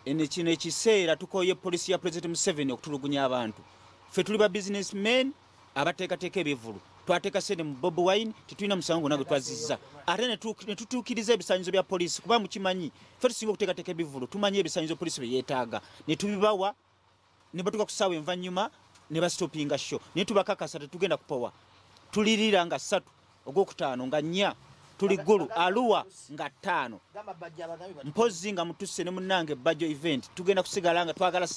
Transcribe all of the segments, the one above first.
ene kino ekiseera tukoye poliisi ya President Museveni okutulugunya abantu. Ffe tuli ba businessmen abateekateeka ebivvulu. Twateeka sente mu Bobi Wine tetulina musango nagwe twazizza. Ate ne tutuukiriza ebisaanyizo bya poliisi kuba mukimanyi ffe tusinga okuteekateeka ebivvulu tumanyi ebisaanyizo poliisi bye yeetaaga ne tubibawa ne batuuka ku ssaawa envannyuma ne bastopinga show naye tubakakasa tetugenda kupowa tulirira nga 3 ogwokutaano nga 4 tuli gulu Arua nga 5 mpozi nga mutuse ne munnange Bajjo event tugenda kusigala nga twagala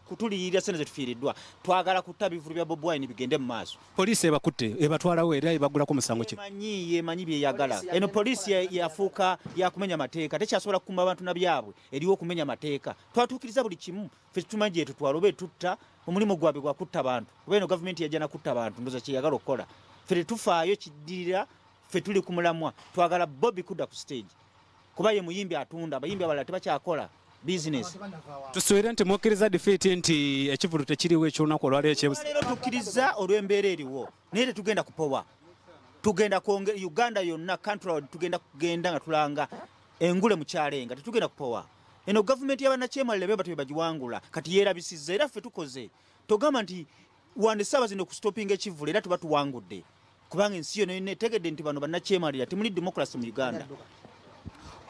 kutulirira sente zetufiiriddwa twagala kutta bivvulu bya Bobi Wine bigende mu maaso. Poliisi ebakutte ebatwalawo era ebagulako musango ki? Yemanyi byeyagala. Eno poliisi yafuuka yakumenya mateeka tekyasobola kukumba abantu na byabwe eriwo okumenya mateeka twatuukiriza buli kimu ffe tumanyi gye tutwala oba etutta omulimu gwabwe gwa kutta bantu kuba eno gavumenti yajja na kutta bantu ndoza kyeyagala okukola ffe tetufaayo kiddirira ffe tuli ku mulamwa twagala Bobby kudda ku stage kuba ye muyimbi atunda abayimbi abalala tebakyakola business. Tusuubira nti mukkiriza defeat nti ekivulu tekiriwo ekyolunaku olwaleero kyebusa. Leero tukkiriza olw'embeera eriwo naye tetugenda kupowa tugenda kwongera Uganda yonna country road tugenda kugenda nga tulanga engule mu kyalenga tetugenda kupowa. Eno gavumenti y'abannakyemaliira beba tebagiwangula kati yeerabisizza era ffe tukoze togamba nti wandesaba zino kustopinga ekivulu era tuba tuwangudde kubanga ensi yonna netegedde nti bano bannakyemalira temuli democracy mu Uganda.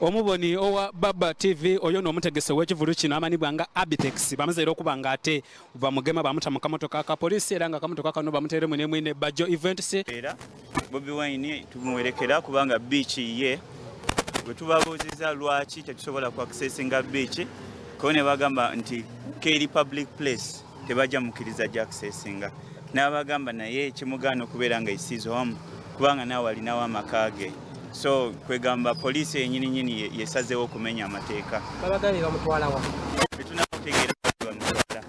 Omuboni owa Baba TV oyo n'omutegese w'ekivulu kino amanibwa nga Abitex bamaze era okuba nga ate bamugema bamuta mu kamotoka ka poliisi era nga kamotoka kano bamuteeremu ne mwine Bajjo events. Era Bobi Wine tumuwerekera kubanga beach ye bwe tubabuuziza lwaki tetusobola ku accessinga beach ko ne bagamba nti Keri public place tebajja mukkiriza gya accessinga n'abagamba naye kimugaana okubeera nga isize home kubanga naawe alinawo amaka ge. So kwegamba poliisi yennyini yesazeewo okumenya amateeka. Babagambye bamutwala wa? Tetunakutegeera bamutwala.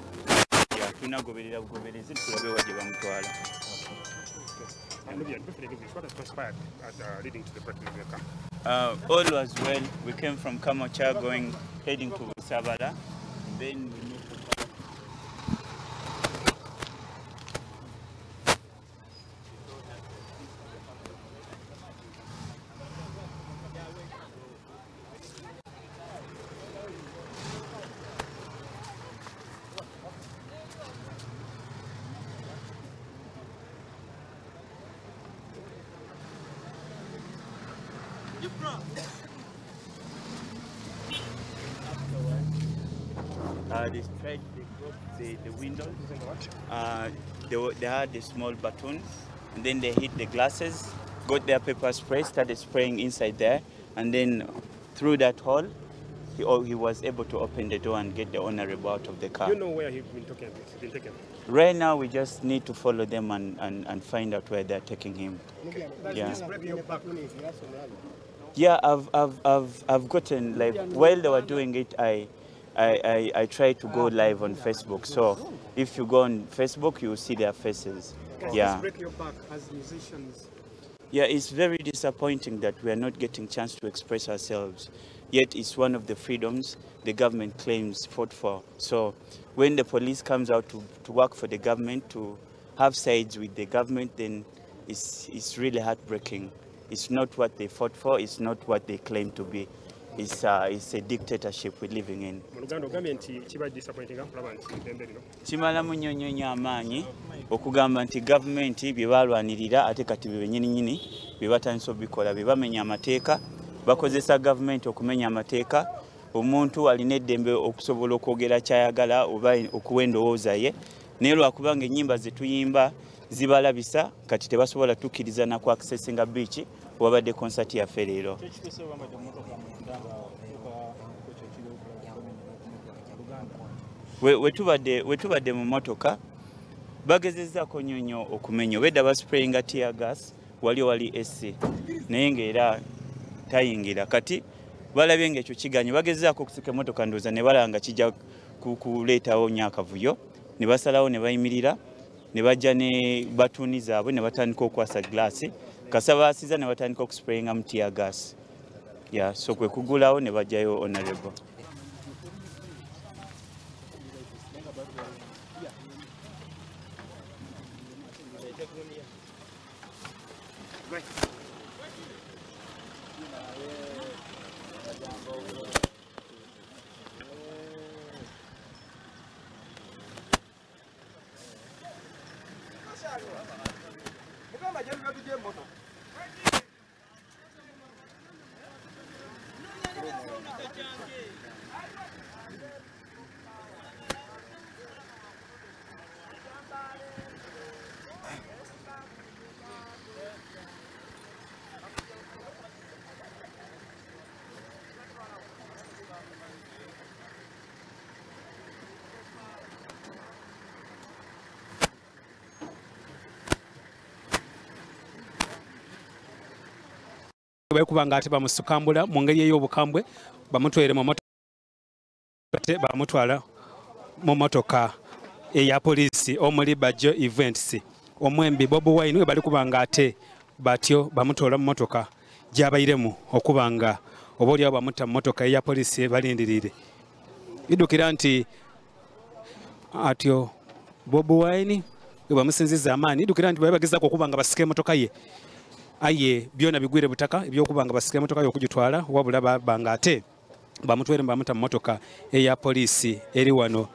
Tunagoberera bugoberezi tulabe wa gye bamutwala. All was well. We came from Kamocha heading to Sabala. Then we moved to they tried the windows. They had a small baton, and then they hit the glasses, got their pepper spray, started spraying inside there, and then through that hole, he was able to open the door and get the honorable out of the car. You know where he's been taken? Right now, we just need to follow them and find out where they're taking him. Yeah. Yeah, I've gotten, like, while they were doing it, I tried to go live on Facebook. So if you go on Facebook, you will see their faces. Yeah. Break your back as musicians. Yeah, it's very disappointing that we are not getting chance to express ourselves. Yet it's one of the freedoms the government claims fought for. So when the police comes out to work for the government, to have sides with the government, then it's really heartbreaking. It's not what they fought for. It's not what they claim to be. It's a dictatorship we're living in. Kimala munyonyonya amaanyi okugamba nti gavumenti bye balwanirira ate kati bennyini bye batandise obikola bye bamenya amateeka bakozesa gavumenti okumenya amateeka omuntu alina eddembe okusobola okwogera kyayagala oba okuwa endowooza ye naye lwakubanga ennyimba ze tuyimba zibalabisa kati tebasobola tukkiriza na ku accessinga beach wabadde konsati yaffe leero. Wetubadde mu motoka bagezezzaako nnyo okumenya obedda basprayinga tear gas wali SC naye ng'era tayingira kati balabye ng'ekyo kiganye bagezezzaako okusika emmotoka ndowooza ne balaba nga kijja kuleetawo nnyo akavuyo ne basalawo ne bayimirira ne bajja ne batuuni zaabwe ne batandika okwasa glaasi kasabaasiza ne batandika okusprayinga mu tear gas. Yeah, so kwe kugulawo ne bajjayo honorable. Kubanga ate bamusukambula mu ngeri ey'obukambwe bamutwere mu motoka bamutwala mu motoka eya poliisi omuli Bajjo Events omwembi Bobi Wine we bali kubanga ate batyo bamutoola mu motoka gy'abayiremu okubanga oba oliawo bamutta mu motoka eya poliisi balindirire bidukira nti atyo Bobi Wine we bamusinziza amaanyi idukira nti bagezaako okubanga basika emotoka ye aye byona bigwire butaka ebyokubanga basika emotoka y'okugitwala wabula babanga ate bamutwere bamuta mu motoka eya poliisi eri wano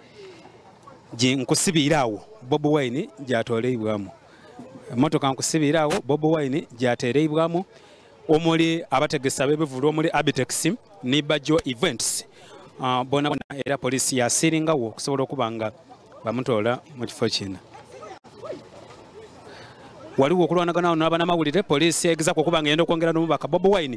nkusibiraawo Bobi Wine gyatoleibwamu emotoka nkusibiraawo Bobi Wine gyatereibwamu omuli abategesa b'ebivulu omuli Abitex ne Bajjo Events bona era poliisi yasiringawo okusobola okubanga bamutoola mu kifo kino. Waliwo okulwanagana n'abanamawulire poliisi egezaako okubanga yenda okwongera n'omubaka Bobi Wine